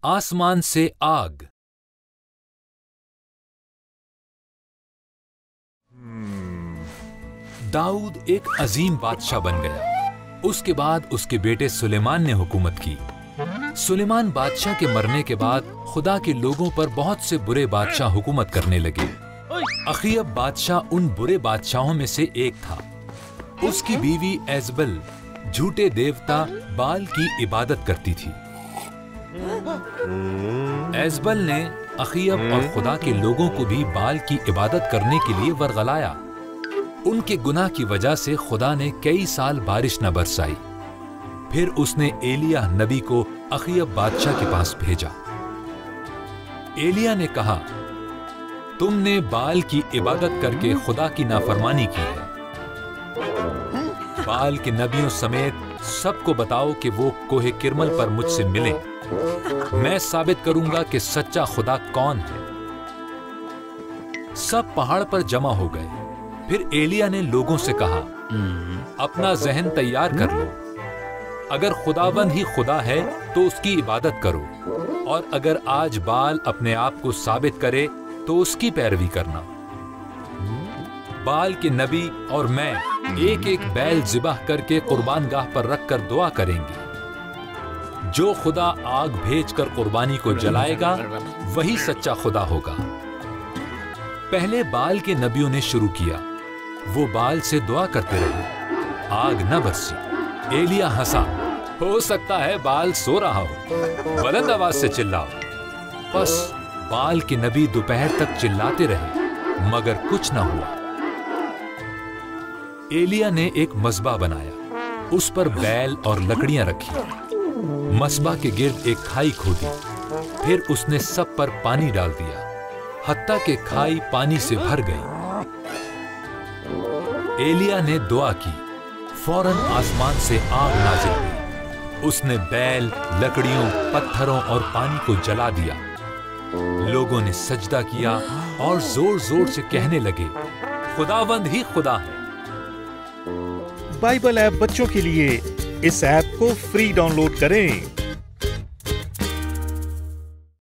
आसमान से आग। दाऊद एक अजीम बादशाह बन गया। उसके बाद उसके बेटे सुलेमान ने हुकूमत की। सुलेमान बादशाह के मरने के बाद खुदा के लोगों पर बहुत से बुरे बादशाह हुकूमत करने लगे। अखीयब बादशाह उन बुरे बादशाहों में से एक था। उसकी बीवी एजबल झूठे देवता बाल की इबादत करती थी। एजबल ने अखीयब और खुदा के लोगों को भी बाल की इबादत करने के लिए वरगलाया। उनके गुनाह की वजह से खुदा ने कई साल बारिश न बरसाई। फिर उसने एलिय्याह नबी को अखीयब बादशाह के पास भेजा। एलिय्याह ने कहा, तुमने बाल की इबादत करके खुदा की नाफरमानी की है। बाल के नबियों समेत सबको बताओ कि वो कोहे किरमल पर मुझसे मिले। मैं साबित करूंगा कि सच्चा खुदा कौन है। सब पहाड़ पर जमा हो गए। फिर एलिय्याह ने लोगों से कहा, अपना जहन तैयार कर लो। अगर खुदावंद ही खुदा है तो उसकी इबादत करो, और अगर आज बाल अपने आप को साबित करे तो उसकी पैरवी करना। बाल के नबी और मैं एक एक बैल ज़िबह करके कुर्बानगाह पर रखकर दुआ करेंगे। जो खुदा आग भेजकर कुर्बानी को जलाएगा वही सच्चा खुदा होगा। पहले बाल के नबियों ने शुरू किया। वो बाल से दुआ करते रहे, आग न बरसी। एलिय्याह हंसा, हो सकता है बाल सो रहा हो, बुलंद आवाज से चिल्लाओ। बस बाल के नबी दोपहर तक चिल्लाते रहे, मगर कुछ न हुआ। एलिय्याह ने एक मस्बा बनाया, उस पर बैल और लकड़ियां रखी। मस्बा के गिर्द एक खाई खोदी। फिर उसने सब पर पानी डाल दिया, हत्ता के खाई पानी से भर गई। एलिय्याह ने दुआ की, फौरन आसमान से आग नाजिल हुई। उसने बैल, लकड़ियों, पत्थरों और पानी को जला दिया। लोगों ने सजदा किया और जोर जोर से कहने लगे, खुदावंद ही खुदा है। बाइबल ऐप बच्चों के लिए इस ऐप को फ्री डाउनलोड करें।